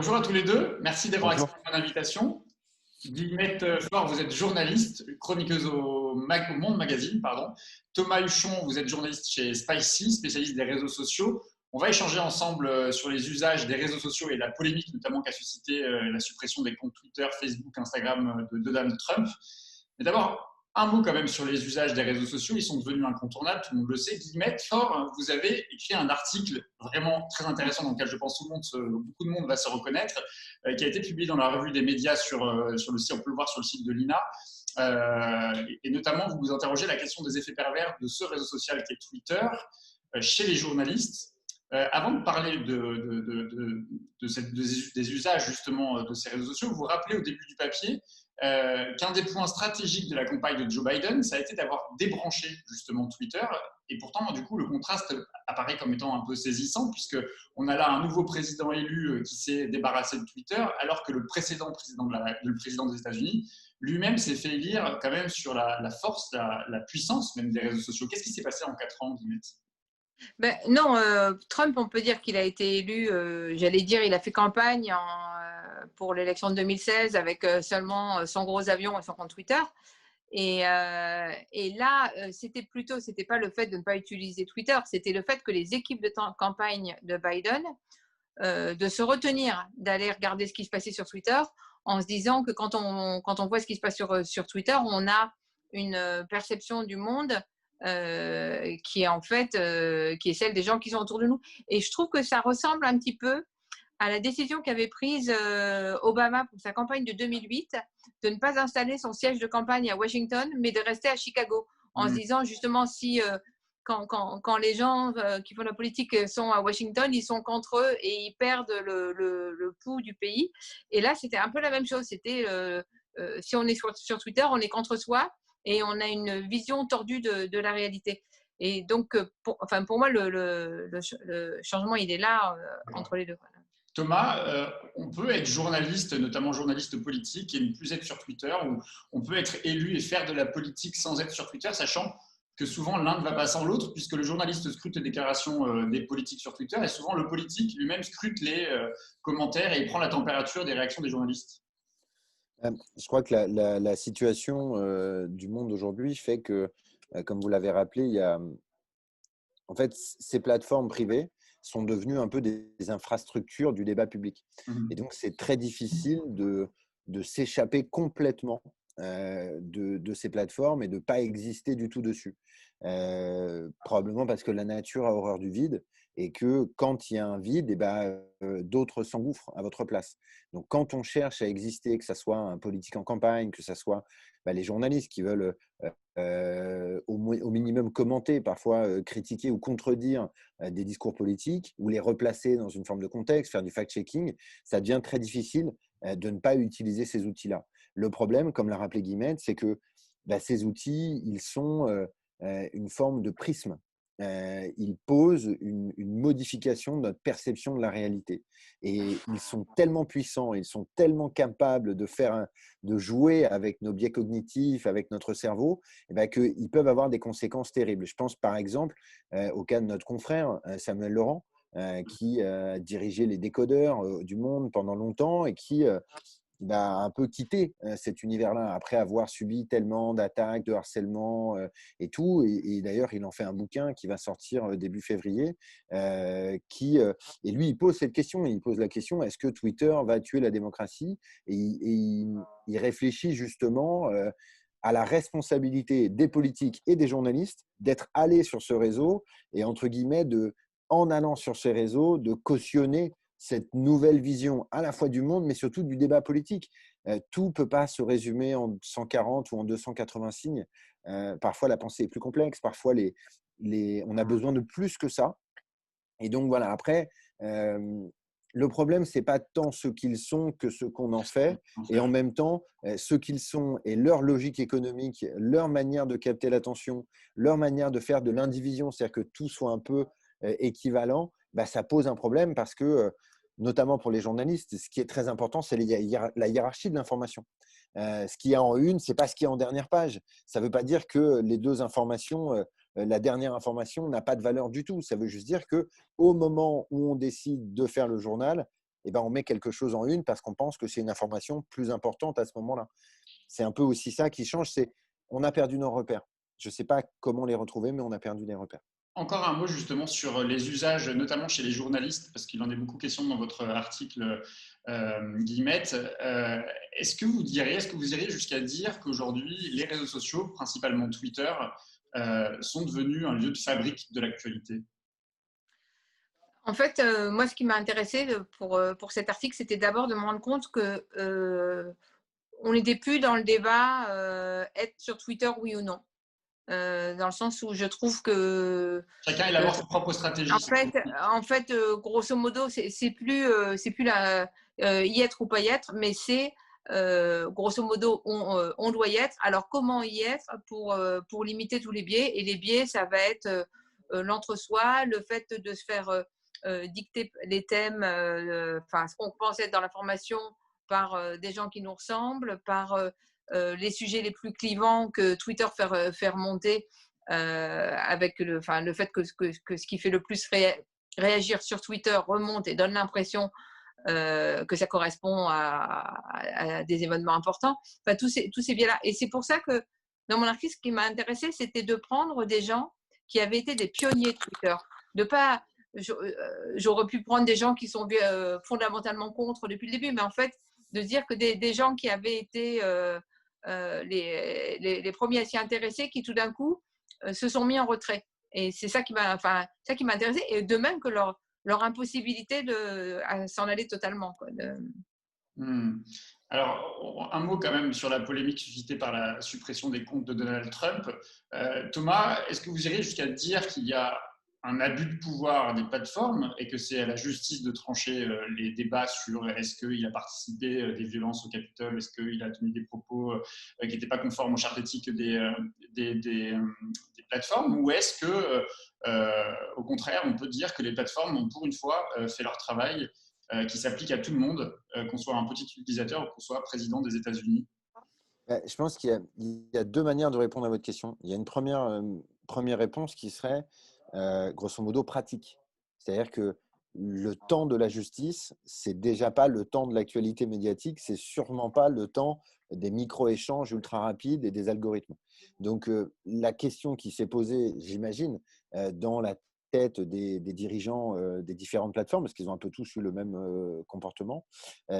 Bonjour à tous les deux. Merci d'avoir Bonjour. accepté mon invitation. Guillemette Faure, vous êtes journaliste, chroniqueuse au Monde Magazine, pardon. Thomas Huchon, vous êtes journaliste chez Spicy, spécialiste des réseaux sociaux. On va échanger ensemble sur les usages des réseaux sociaux et la polémique notamment qu'a suscité la suppression des comptes Twitter, Facebook, Instagram de Donald Trump. Mais d'abord, un mot quand même sur les usages des réseaux sociaux. Ils sont devenus incontournables, tout le monde le sait. Guillemette Faure, vous avez écrit un article vraiment très intéressant dans lequel je pense beaucoup de monde va se reconnaître, qui a été publié dans la revue des médias sur le site, on peut le voir sur le site de l'INA. Et notamment, vous vous interrogez la question des effets pervers de ce réseau social qui est Twitter chez les journalistes. Avant de parler des usages justement de ces réseaux sociaux, vous vous rappelez au début du papier qu'un des points stratégiques de la campagne de Joe Biden, ça a été d'avoir débranché justement Twitter. Et pourtant, du coup, le contraste apparaît comme étant un peu saisissant, puisqu'on a là un nouveau président élu qui s'est débarrassé de Twitter, alors que le précédent président des États-Unis lui-même s'est fait élire quand même sur la force, la puissance même des réseaux sociaux. Qu'est-ce qui s'est passé en 4 ans, Guillemette? Non, Trump, on peut dire qu'il a été élu, j'allais dire, il a fait campagne pour l'élection de 2016 avec seulement son gros avion et son compte Twitter. Et là, c'était pas le fait de ne pas utiliser Twitter, c'était le fait que les équipes de campagne de Biden de se retenir d'aller regarder ce qui se passait sur Twitter en se disant que quand on voit ce qui se passe sur Twitter, on a une perception du monde qui est en fait qui est celle des gens qui sont autour de nous. Et je trouve que ça ressemble un petit peu à la décision qu'avait prise Obama pour sa campagne de 2008 de ne pas installer son siège de campagne à Washington, mais de rester à Chicago, en se disant justement si quand les gens qui font la politique sont à Washington, ils sont contre eux et ils perdent le pouls du pays. Et là, c'était un peu la même chose. C'était si on est sur Twitter, on est contre soi et on a une vision tordue de la réalité. Et donc, pour moi, le changement, il est là entre les deux. Thomas, on peut être journaliste, notamment journaliste politique, et ne plus être sur Twitter, ou on peut être élu et faire de la politique sans être sur Twitter, sachant que souvent l'un ne va pas sans l'autre, puisque le journaliste scrute les déclarations des politiques sur Twitter, et souvent le politique lui-même scrute les commentaires et il prend la température des réactions des journalistes. Je crois que la situation du monde aujourd'hui fait que, comme vous l'avez rappelé, en fait, ces plateformes privées sont devenues un peu des infrastructures du débat public. Et donc, c'est très difficile de s'échapper complètement de ces plateformes et de ne pas exister du tout dessus. Probablement parce que la nature a horreur du vide et que quand il y a un vide, d'autres s'engouffrent à votre place. Donc, quand on cherche à exister, que ce soit un politique en campagne, que ce soit les journalistes qui veulent au minimum commenter, parfois critiquer ou contredire des discours politiques ou les replacer dans une forme de contexte, faire du fact-checking, ça devient très difficile de ne pas utiliser ces outils-là. Le problème, comme l'a rappelé Guillemette, c'est que ces outils, ils sont une forme de prisme. Ils posent une modification de notre perception de la réalité. Et ils sont tellement puissants, ils sont tellement capables de jouer avec nos biais cognitifs, avec notre cerveau, qu'ils peuvent avoir des conséquences terribles. Je pense par exemple au cas de notre confrère Samuel Laurent, qui dirigeait les décodeurs du Monde pendant longtemps et qui a un peu quitté cet univers-là après avoir subi tellement d'attaques, de harcèlement et tout. Et d'ailleurs, il en fait un bouquin qui va sortir début février. Et lui, il pose cette question. Il pose la question, est-ce que Twitter va tuer la démocratie? Et il réfléchit justement à la responsabilité des politiques et des journalistes d'être allés sur ce réseau et, entre guillemets, en allant sur ces réseaux, de cautionner cette nouvelle vision à la fois du monde, mais surtout du débat politique. Tout ne peut pas se résumer en 140 ou en 280 signes. Parfois, la pensée est plus complexe. Parfois, on a besoin de plus que ça. Et donc, voilà. Après, le problème, ce n'est pas tant ce qu'ils sont que ce qu'on en fait. Et en même temps, ce qu'ils sont et leur logique économique, leur manière de capter l'attention, leur manière de faire de l'indivision, c'est-à-dire que tout soit un peu équivalent, ça pose un problème parce que, notamment pour les journalistes, ce qui est très important, c'est la hiérarchie de l'information. Ce qu'il y a en une, ce n'est pas ce qu'il y a en dernière page. Ça ne veut pas dire que les deux informations, la dernière information n'a pas de valeur du tout. Ça veut juste dire qu'au moment où on décide de faire le journal, eh ben, on met quelque chose en une parce qu'on pense que c'est une information plus importante à ce moment-là. C'est un peu aussi ça qui change, c'est on a perdu nos repères. Je ne sais pas comment les retrouver, mais on a perdu les repères. Encore un mot justement sur les usages, notamment chez les journalistes, parce qu'il en est beaucoup question dans votre article, Guillemette. Est-ce que vous iriez jusqu'à dire qu'aujourd'hui, les réseaux sociaux, principalement Twitter, sont devenus un lieu de fabrique de l'actualité? En fait, moi, ce qui m'a intéressé pour cet article, c'était d'abord de me rendre compte que on n'était plus dans le débat être sur Twitter, oui ou non. Dans le sens où je trouve que Chacun élabore sa propre stratégie. en fait, grosso modo, c'est plus y être ou pas y être, mais c'est grosso modo on doit y être. Alors comment y être pour limiter tous les biais? Et les biais, ça va être l'entre-soi, le fait de se faire dicter les thèmes, enfin ce qu'on pense être dans l'information par des gens qui nous ressemblent, par les sujets les plus clivants que Twitter fait remonter avec le fait que ce qui fait le plus réagir sur Twitter remonte et donne l'impression que ça correspond à des événements importants. Enfin, tous ces biais-là. Et c'est pour ça que dans mon article, ce qui m'a intéressé, c'était de prendre des gens qui avaient été des pionniers de Twitter. De pas, j'aurais pu prendre des gens qui sont fondamentalement contre depuis le début, mais en fait, de dire que des gens qui avaient été les premiers à s'y intéresser, qui tout d'un coup se sont mis en retrait. Et c'est ça qui m'a intéressé. Et de même que leur impossibilité à s'en aller totalement. Quoi, Alors, un mot quand même sur la polémique suscitée par la suppression des comptes de Donald Trump. Thomas, est-ce que vous iriez jusqu'à dire qu'il y a un abus de pouvoir des plateformes et que c'est à la justice de trancher les débats sur est-ce qu'il a participé des violences au Capitole, est-ce qu'il a tenu des propos qui n'étaient pas conformes aux chartes éthiques des plateformes, ou est-ce que, au contraire, on peut dire que les plateformes ont pour une fois fait leur travail qui s'applique à tout le monde, qu'on soit un petit utilisateur ou qu'on soit président des États-Unis? Je pense qu'il y a deux manières de répondre à votre question. Il y a une première réponse qui serait, grosso modo, pratique. C'est-à-dire que le temps de la justice, c'est déjà pas le temps de l'actualité médiatique, c'est sûrement pas le temps des micro-échanges ultra rapides et des algorithmes. Donc, la question qui s'est posée, j'imagine, dans la tête des dirigeants des différentes plateformes, parce qu'ils ont un peu tous eu le même comportement,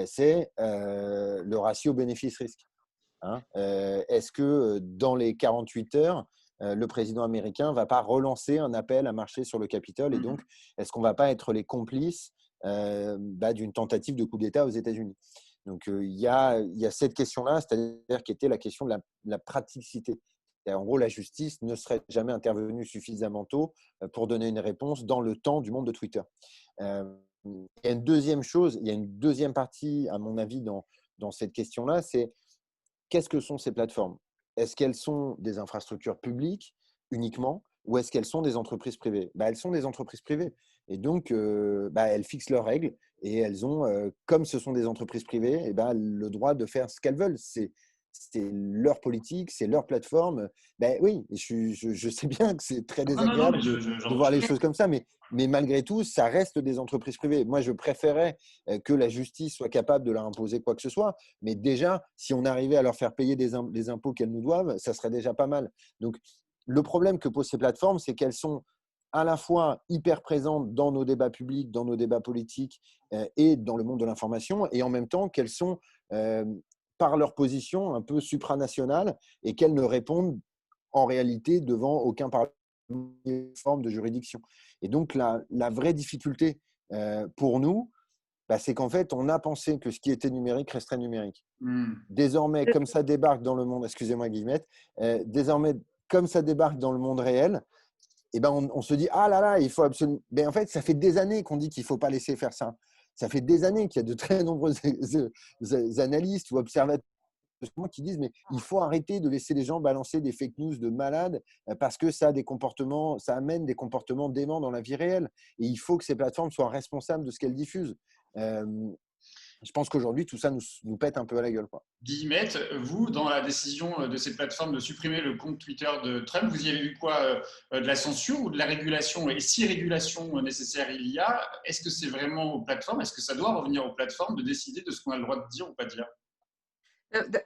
c'est le ratio bénéfice-risque. Hein, est-ce que dans les 48 heures, le président américain ne va pas relancer un appel à marcher sur le Capitole? Et donc, est-ce qu'on ne va pas être les complices d'une tentative de coup d'État aux États-Unis? Donc, il y a cette question-là, c'est-à-dire qui était la question de la praticité. En gros, la justice ne serait jamais intervenue suffisamment tôt pour donner une réponse dans le temps du monde de Twitter. Il y a une deuxième chose, il y a une deuxième partie, à mon avis, dans cette question-là, c'est qu'est-ce que sont ces plateformes? Est-ce qu'elles sont des infrastructures publiques uniquement ou est-ce qu'elles sont des entreprises privées? Elles sont des entreprises privées. Et donc, elles fixent leurs règles et elles ont, comme ce sont des entreprises privées, le droit de faire ce qu'elles veulent. C'est leur politique, c'est leur plateforme. Oui, je sais bien que c'est très désagréable de voir les choses comme ça, mais malgré tout, ça reste des entreprises privées. Moi, je préférais que la justice soit capable de leur imposer quoi que ce soit, mais déjà, si on arrivait à leur faire payer les impôts qu'elles nous doivent, ça serait déjà pas mal. Donc, le problème que posent ces plateformes, c'est qu'elles sont à la fois hyper présentes dans nos débats publics, dans nos débats politiques et dans le monde de l'information, et en même temps qu'elles sont par leur position un peu supranationale et qu'elles ne répondent en réalité devant aucun forme de juridiction. Et donc, la vraie difficulté pour nous, c'est qu'en fait, on a pensé que ce qui était numérique resterait numérique. Désormais, comme ça débarque dans le monde, excusez-moi Guillemette, désormais, comme ça débarque dans le monde réel, on se dit, ah là là, il faut absolument… Mais en fait, ça fait des années qu'on dit qu'il ne faut pas laisser faire ça. Ça fait des années qu'il y a de très nombreux analystes ou observateurs qui disent mais il faut arrêter de laisser les gens balancer des fake news de malades parce que ça amène des comportements déments dans la vie réelle. Et il faut que ces plateformes soient responsables de ce qu'elles diffusent. je pense qu'aujourd'hui, tout ça nous pète un peu à la gueule, quoi. Guillemette, vous, dans la décision de ces plateformes de supprimer le compte Twitter de Trump, vous y avez vu quoi? De la censure ou de la régulation? Et si régulation nécessaire il y a, est-ce que c'est vraiment aux plateformes? Est-ce que ça doit revenir aux plateformes de décider de ce qu'on a le droit de dire ou pas dire?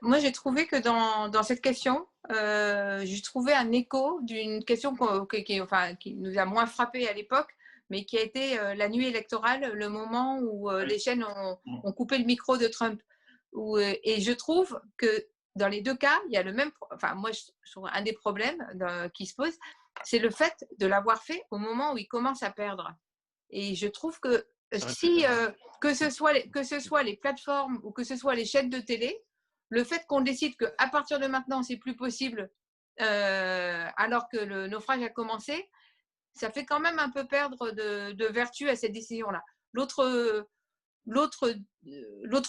Moi, j'ai trouvé que dans cette question, j'ai trouvé un écho d'une question qui nous a moins frappé à l'époque, mais qui a été la nuit électorale, le moment où Oui. les chaînes ont coupé le micro de Trump. Et je trouve que dans les deux cas, il y a le même. Enfin, moi, je trouve un des problèmes qui se pose, c'est le fait de l'avoir fait au moment où il commence à perdre. Et je trouve que si, que ce soit les plateformes ou que ce soit les chaînes de télé, le fait qu'on décide qu'à partir de maintenant, c'est plus possible, alors que le naufrage a commencé, ça fait quand même un peu perdre de vertu à cette décision-là. L'autre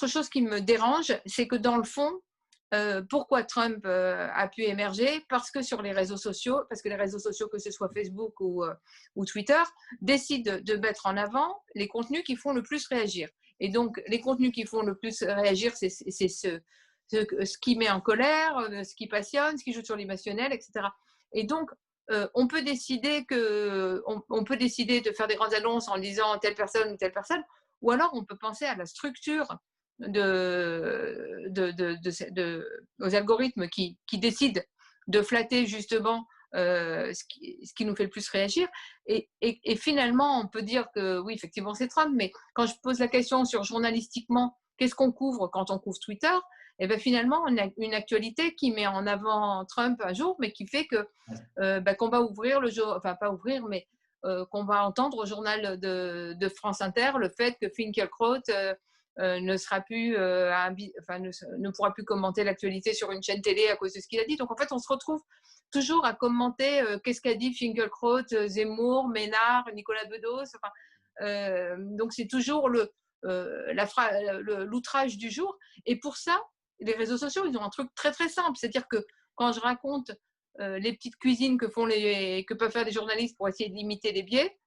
chose qui me dérange, c'est que dans le fond, pourquoi Trump a pu émerger? Parce que sur les réseaux sociaux, que ce soit Facebook ou Twitter, décident de mettre en avant les contenus qui font le plus réagir. Et donc, les contenus qui font le plus réagir, c'est ce qui met en colère, ce qui passionne, ce qui joue sur l'émotionnel, etc. Et donc, on peut décider de faire des grandes annonces en disant telle personne ou telle personne, ou alors on peut penser à la structure aux algorithmes qui décident de flatter justement ce qui nous fait le plus réagir. Et finalement, on peut dire que oui, effectivement, c'est Trump, mais quand je pose la question sur journalistiquement, qu'est-ce qu'on couvre quand on couvre Twitter? Et bien finalement, on a une actualité qui met en avant Trump un jour, mais qui fait que qu'on va ouvrir le jour, enfin pas ouvrir, mais qu'on va entendre au journal de France Inter le fait que Finkielkraut ne sera plus, ne pourra plus commenter l'actualité sur une chaîne télé à cause de ce qu'il a dit. Donc en fait, on se retrouve toujours à commenter qu'est-ce qu'a dit Finkielkraut, Zemmour, Ménard, Nicolas Bedos. Donc c'est toujours l'outrage du jour. Et pour ça, les réseaux sociaux, ils ont un truc très très simple, c'est-à-dire que quand je raconte les petites cuisines que peuvent faire des journalistes pour essayer de limiter les biais.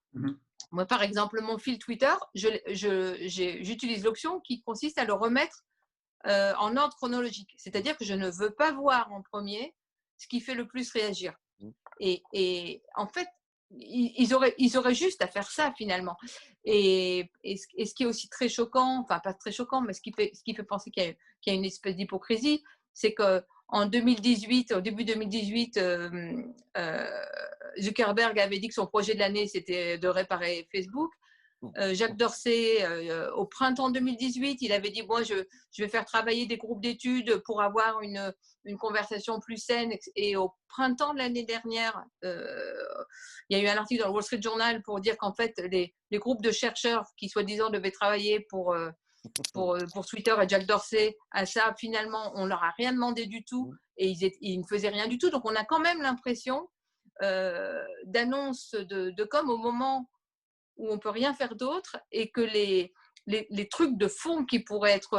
Moi, par exemple, mon fil Twitter, j'utilise l'option qui consiste à le remettre en ordre chronologique. C'est-à-dire que je ne veux pas voir en premier ce qui fait le plus réagir. Et en fait, ils auraient juste à faire ça finalement. Et ce qui est aussi très choquant, enfin pas très choquant, mais ce qui fait penser qu'il y a une espèce d'hypocrisie, c'est qu'en 2018, au début 2018, Zuckerberg avait dit que son projet de l'année, c'était de réparer Facebook. Jacques Dorsey, au printemps 2018, il avait dit bon, je vais faire travailler des groupes d'études pour avoir une conversation plus saine. Et au printemps de l'année dernière, il y a eu un article dans le Wall Street Journal pour dire qu'en fait, les groupes de chercheurs qui soi-disant devaient travailler pour Twitter et Jack Dorsey à ça, finalement, on leur a rien demandé du tout et ils ne faisaient rien du tout. Donc, on a quand même l'impression d'annonces de com au moment où on peut rien faire d'autre et que les trucs de fond qui pourraient être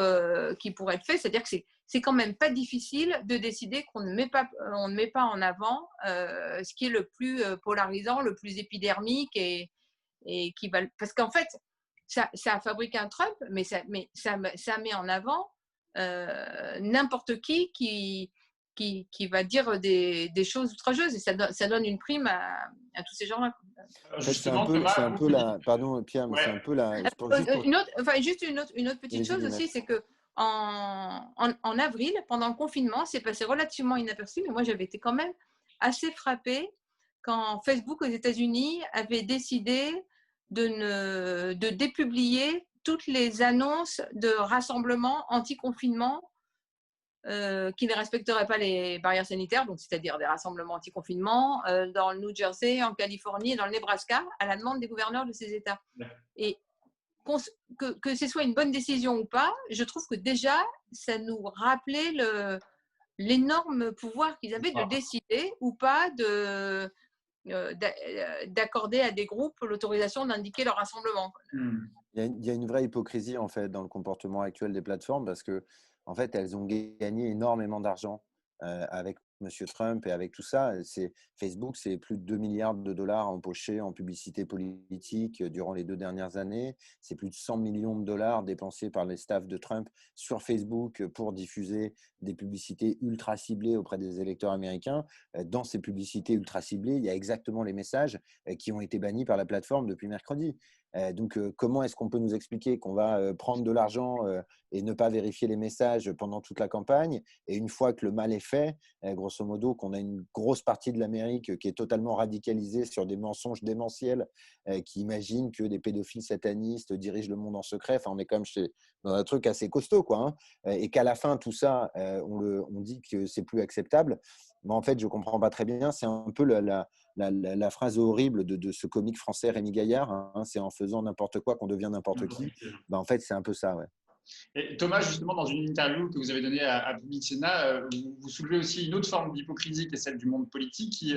faits, c'est-à-dire que c'est quand même pas difficile de décider qu'on ne met pas en avant ce qui est le plus polarisant, le plus épidermique et qui va, parce qu'en fait ça fabrique un Trump, mais ça met en avant n'importe qui va dire des choses outrageuses et ça donne une prime à tous ces gens-là. C'est un peu la. Pardon, Pierre, mais c'est un peu la. Juste une autre petite chose aussi, c'est que en avril, pendant le confinement, c'est passé relativement inaperçu, mais moi j'avais été quand même assez frappée quand Facebook aux États-Unis avait décidé de dépublier toutes les annonces de rassemblements anti-confinement qui ne respecteraient pas les barrières sanitaires, donc c'est-à-dire des rassemblements anti-confinement dans le New Jersey, en Californie et dans le Nebraska, à la demande des gouverneurs de ces États. Et que ce soit une bonne décision ou pas, je trouve que déjà, ça nous rappelait l'énorme pouvoir qu'ils avaient de décider ou pas d'accorder à des groupes l'autorisation d'indiquer leur rassemblement. Il y a une vraie hypocrisie en fait dans le comportement actuel des plateformes parce que en fait elles ont gagné énormément d'argent avec Monsieur Trump et avec tout ça, Facebook, c'est plus de 2 milliards de dollars empochés en publicité politique durant les 2 dernières années. C'est plus de 100 millions de dollars dépensés par les staffs de Trump sur Facebook pour diffuser des publicités ultra ciblées auprès des électeurs américains. Dans ces publicités ultra ciblées, il y a exactement les messages qui ont été bannis par la plateforme depuis mercredi. Donc, comment est-ce qu'on peut nous expliquer qu'on va prendre de l'argent et ne pas vérifier les messages pendant toute la campagne, et une fois que le mal est fait, grosso modo, qu'on a une grosse partie de l'Amérique qui est totalement radicalisée sur des mensonges démentiels, qui imaginent que des pédophiles satanistes dirigent le monde en secret. Enfin, on est quand même dans un truc assez costaud, quoi, hein, et qu'à la fin, tout ça, on dit que c'est plus acceptable. Mais en fait, je ne comprends pas très bien. C'est un peu la phrase horrible de ce comique français Rémi Gaillard, hein, c'est en faisant n'importe quoi qu'on devient n'importe qui. En fait, c'est un peu ça, ouais. Et Thomas, justement, dans une interview que vous avez donnée à Public Sénat, vous soulevez aussi une autre forme d'hypocrisie qui est celle du monde politique qui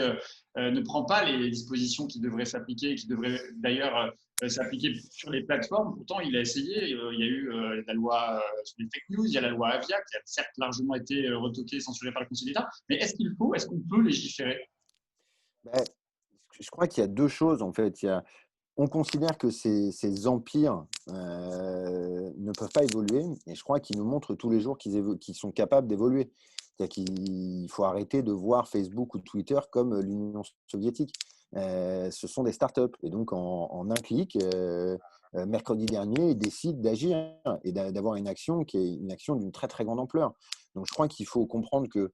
ne prend pas les dispositions qui devraient s'appliquer et qui devraient d'ailleurs s'appliquer sur les plateformes. Pourtant, il a essayé. Il y a eu la loi sur les fake news, il y a la loi Avia qui a certes largement été retoquée, censurée par le Conseil d'État. Mais est-ce qu'on peut légiférer? Je crois qu'il y a deux choses, en fait. On considère que ces empires ne peuvent pas évoluer, et je crois qu'ils nous montrent tous les jours qu'ils sont capables d'évoluer. C'est-à-dire qu'il faut arrêter de voir Facebook ou Twitter comme l'Union soviétique. Ce sont des startups, et donc en un clic, mercredi dernier, ils décident d'agir et d'avoir une action qui est une action d'une très très grande ampleur. Donc je crois qu'il faut comprendre que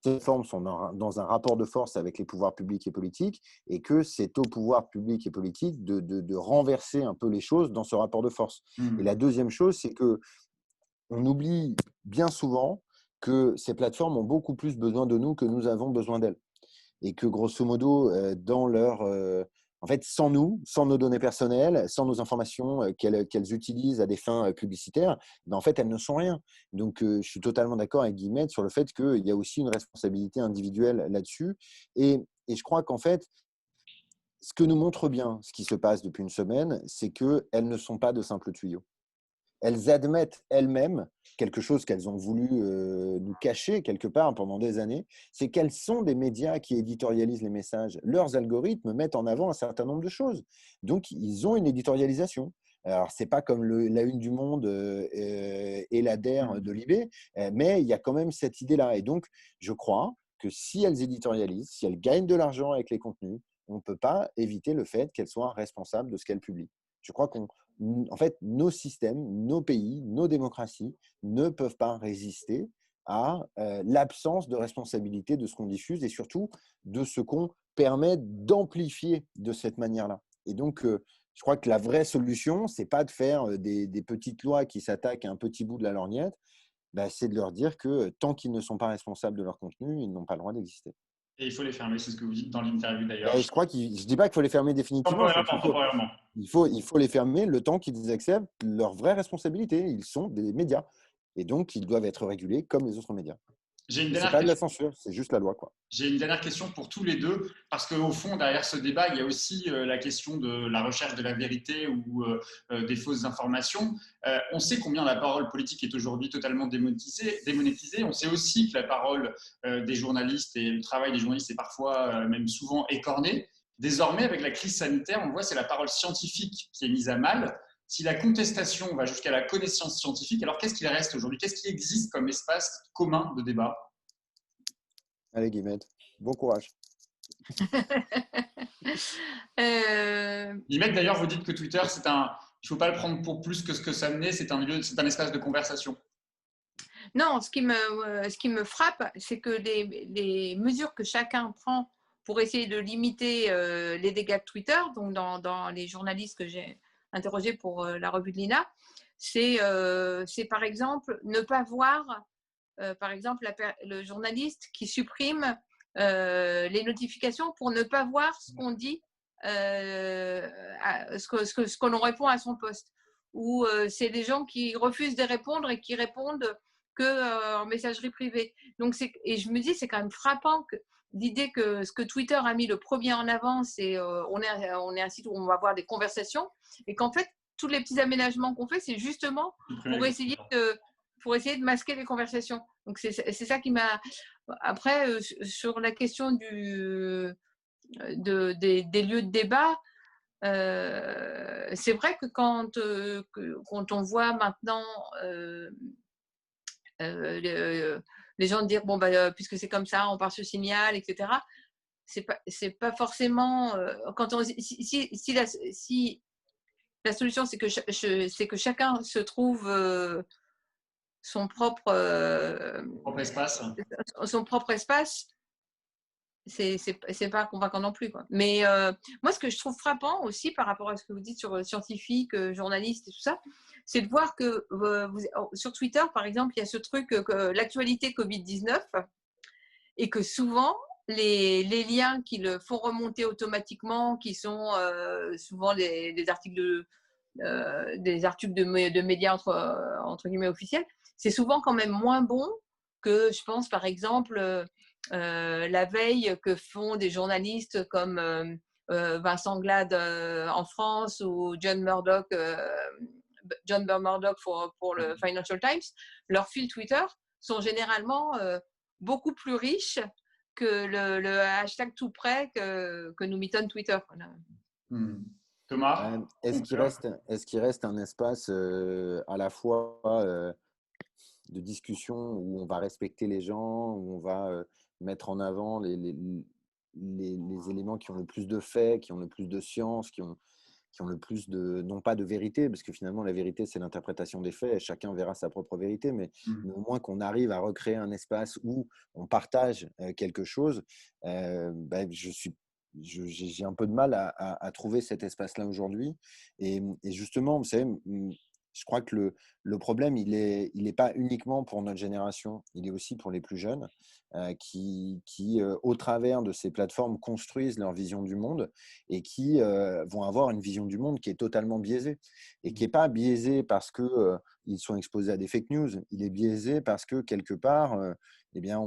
ces formes sont dans un rapport de force avec les pouvoirs publics et politiques, et que c'est aux pouvoirs publics et politiques de renverser un peu les choses dans ce rapport de force. Et la deuxième chose, c'est qu'on oublie bien souvent que ces plateformes ont beaucoup plus besoin de nous que nous avons besoin d'elles. Et que grosso modo, en fait, sans nous, sans nos données personnelles, sans nos informations qu'elles utilisent à des fins publicitaires, ben en fait, elles ne sont rien. Donc, je suis totalement d'accord avec Guillemette sur le fait qu'il y a aussi une responsabilité individuelle là-dessus. Et je crois qu'en fait, ce que nous montre bien ce qui se passe depuis une semaine, c'est qu'elles ne sont pas de simples tuyaux. Elles admettent elles-mêmes quelque chose qu'elles ont voulu nous cacher quelque part pendant des années, c'est qu'elles sont des médias qui éditorialisent les messages. Leurs algorithmes mettent en avant un certain nombre de choses. Donc, ils ont une éditorialisation. Alors, ce n'est pas comme la Une du Monde et la DER de Libé, mais il y a quand même cette idée-là. Et donc, je crois que si elles éditorialisent, si elles gagnent de l'argent avec les contenus, on ne peut pas éviter le fait qu'elles soient responsables de ce qu'elles publient. Je crois en fait, nos systèmes, nos pays, nos démocraties ne peuvent pas résister à l'absence de responsabilité de ce qu'on diffuse et surtout de ce qu'on permet d'amplifier de cette manière-là. Et donc, je crois que la vraie solution, ce n'est pas de faire des petites lois qui s'attaquent à un petit bout de la lorgnette, c'est de leur dire que tant qu'ils ne sont pas responsables de leur contenu, ils n'ont pas le droit d'exister. Et il faut les fermer, c'est ce que vous dites dans l'interview d'ailleurs. Je crois je ne dis pas qu'il faut les fermer définitivement. Temporairement. Il faut les fermer le temps qu'ils acceptent leur vraie responsabilité. Ils sont des médias. Et donc, ils doivent être régulés comme les autres médias. Ce n'est pas de la censure, c'est juste la loi, quoi. J'ai une dernière question pour tous les deux, parce qu'au fond, derrière ce débat, il y a aussi la question de la recherche de la vérité ou des fausses informations. On sait combien la parole politique est aujourd'hui totalement démonétisée. On sait aussi que la parole des journalistes et le travail des journalistes est parfois, même souvent, écorné. Désormais, avec la crise sanitaire, on voit que c'est la parole scientifique qui est mise à mal. Si la contestation va jusqu'à la connaissance scientifique, alors qu'est-ce qu'il reste aujourd'hui? Qu'est-ce qui existe comme espace commun de débat? Allez, Guillemette, bon courage. Guillemette, d'ailleurs, vous dites que Twitter, il ne faut pas le prendre pour plus que ce que ça n'est, c'est un espace de conversation. Non, ce qui me frappe, c'est que les mesures que chacun prend pour essayer de limiter les dégâts de Twitter, donc dans les journalistes que j'ai interrogés pour la revue de l'INA, c'est par exemple ne pas voir, par exemple, le journaliste qui supprime les notifications pour ne pas voir ce qu'on dit, ce qu'on répond à son poste. Ou c'est des gens qui refusent de répondre et qui répondent en messagerie privée. Donc et je me dis, c'est quand même frappant que l'idée que ce que Twitter a mis le premier en avant, c'est on est un site où on va avoir des conversations, et qu'en fait, tous les petits aménagements qu'on fait, c'est justement pour essayer de masquer les conversations. Donc, c'est ça qui m'a… Après, sur la question des lieux de débat, c'est vrai que quand on voit maintenant les gens dire bon bah puisque c'est comme ça, on part sur Signal, etc. C'est pas forcément quand on si la solution c'est que chacun se trouve son propre Propre espace. son propre espace. C'est pas convaincant non plus, quoi. Mais moi, ce que je trouve frappant aussi par rapport à ce que vous dites sur scientifique, journaliste et tout ça, c'est de voir que sur Twitter, par exemple, il y a ce truc que l'actualité Covid-19 et que souvent, les liens qui le font remonter automatiquement, qui sont souvent des articles de médias entre guillemets officiels, c'est souvent quand même moins bon que, je pense, par exemple, la veille que font des journalistes comme Vincent Glade en France ou John Murdoch pour le Financial Times. Leurs fils Twitter sont généralement beaucoup plus riches que le hashtag tout près que nous mitonne Twitter. Thomas? Est-ce qu'il reste un espace à la fois de discussion où on va respecter les gens, où on va mettre en avant les éléments qui ont le plus de faits, qui ont le plus de science, qui ont le plus de, non pas de vérité, parce que finalement la vérité c'est l'interprétation des faits, et chacun verra sa propre vérité, mais au moins qu'on arrive à recréer un espace où on partage quelque chose. J'ai un peu de mal à trouver cet espace-là aujourd'hui. Et justement, vous savez, je crois que le problème, il est pas uniquement pour notre génération, il est aussi pour les plus jeunes qui au travers de ces plateformes, construisent leur vision du monde et qui vont avoir une vision du monde qui est totalement biaisée et qui n'est pas biaisée parce qu'ils sont exposés à des fake news, il est biaisé parce que quelque part, eh bien,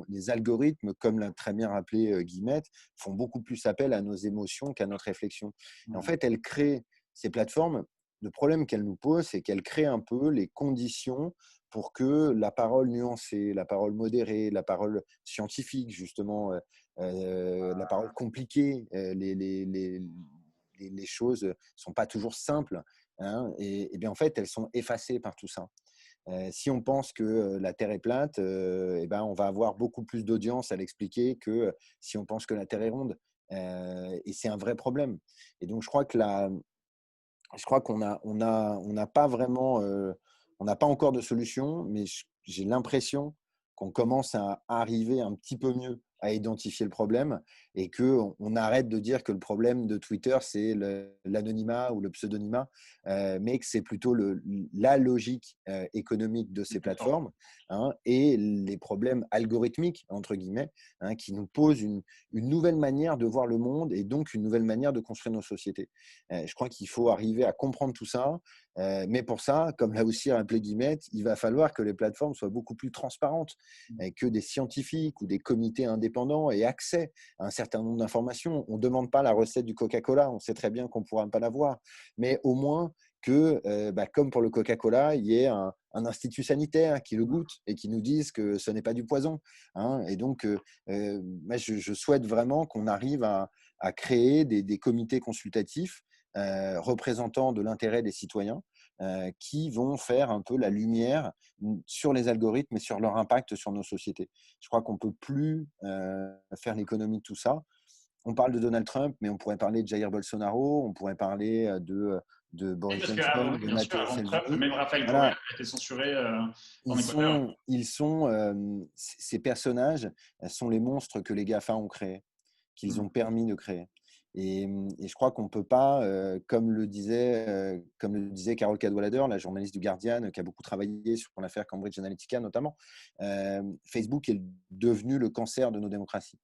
les algorithmes, comme l'a très bien rappelé Guillemette, font beaucoup plus appel à nos émotions qu'à notre réflexion. Et en fait, elles créent ces plateformes. Le problème qu'elles nous posent, c'est qu'elles créent un peu les conditions pour que la parole nuancée, la parole modérée, la parole scientifique, justement, la parole compliquée, les choses ne sont pas toujours simples. Hein, et bien en fait, elles sont effacées par tout ça. Si on pense que la Terre est plate, eh ben, on va avoir beaucoup plus d'audience à l'expliquer que si on pense que la Terre est ronde. Et c'est un vrai problème. Et donc, je crois qu'on n'a pas vraiment, on n'a pas encore de solution, mais j'ai l'impression qu'on commence à arriver un petit peu mieux à identifier le problème et qu'on arrête de dire que le problème de Twitter, c'est l'anonymat ou le pseudonymat, mais que c'est plutôt la logique économique de ces plateformes, hein, et les problèmes algorithmiques, entre guillemets, hein, qui nous posent une nouvelle manière de voir le monde et donc une nouvelle manière de construire nos sociétés. Je crois qu'il faut arriver à comprendre tout ça, mais pour ça, comme l'a aussi rappelé Guillemette, il va falloir que les plateformes soient beaucoup plus transparentes, que des scientifiques ou des comités indépendants aient accès à un certain nombre d'informations. On ne demande pas la recette du Coca-Cola, on sait très bien qu'on ne pourra pas l'avoir, mais au moins que, comme pour le Coca-Cola, il y ait un institut sanitaire qui le goûte et qui nous dise que ce n'est pas du poison. Hein. Et donc, moi, je souhaite vraiment qu'on arrive à créer des comités consultatifs représentants de l'intérêt des citoyens qui vont faire un peu la lumière sur les algorithmes et sur leur impact sur nos sociétés. Je crois qu'on ne peut plus faire l'économie de tout ça. On parle de Donald Trump, mais on pourrait parler de Jair Bolsonaro, on pourrait parler de Boris Johnson, de Bien sûr, Matteo avant Trump, Salvini. même Raphaël Correa Voilà. a été censuré en Équateur. Ces personnages sont les monstres que les GAFA ont créés, qu'ils ont permis de créer. Et je crois qu'on ne peut pas, comme le disait Carole Cadwalader, la journaliste du Guardian, qui a beaucoup travaillé sur l'affaire Cambridge Analytica notamment, Facebook est devenu le cancer de nos démocraties.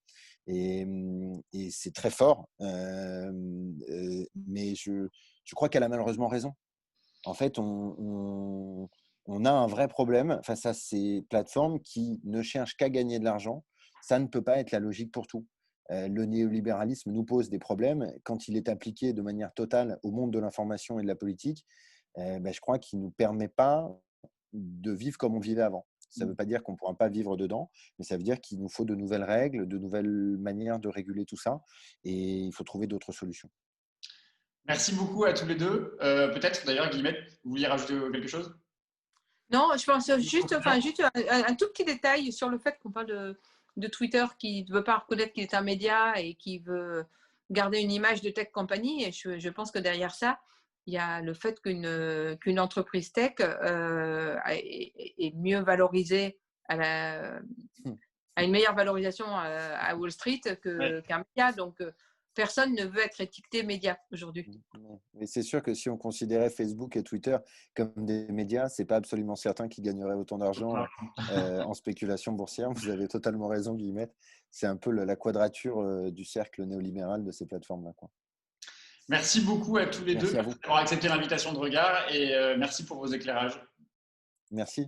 Et c'est très fort, mais je crois qu'elle a malheureusement raison. En fait, on a un vrai problème face à ces plateformes qui ne cherchent qu'à gagner de l'argent. Ça ne peut pas être la logique pour tout. Le néolibéralisme nous pose des problèmes quand il est appliqué de manière totale au monde de l'information et de la politique. Je crois qu'il ne nous permet pas de vivre comme on vivait avant. Ça ne veut pas dire qu'on ne pourra pas vivre dedans, mais ça veut dire qu'il nous faut de nouvelles règles, de nouvelles manières de réguler tout ça, et il faut trouver d'autres solutions. Merci beaucoup à tous les deux. Peut-être d'ailleurs, Guillemette, vous vouliez rajouter quelque chose? Non, je pense juste un tout petit détail sur le fait qu'on parle de Twitter qui ne veut pas reconnaître qu'il est un média et qui veut garder une image de tech company. Et je pense que derrière ça, il y a le fait qu'une entreprise tech est mieux valorisée à une meilleure valorisation à Wall Street qu'un média. Donc, personne ne veut être étiqueté média aujourd'hui. Mais c'est sûr que si on considérait Facebook et Twitter comme des médias, ce n'est pas absolument certain qu'ils gagneraient autant d'argent en spéculation boursière. Vous avez totalement raison, Guillemette. C'est un peu la quadrature du cercle néolibéral de ces plateformes-là. Merci beaucoup à tous les deux Merci à vous. d'avoir accepté l'invitation de Regard et merci pour vos éclairages. Merci.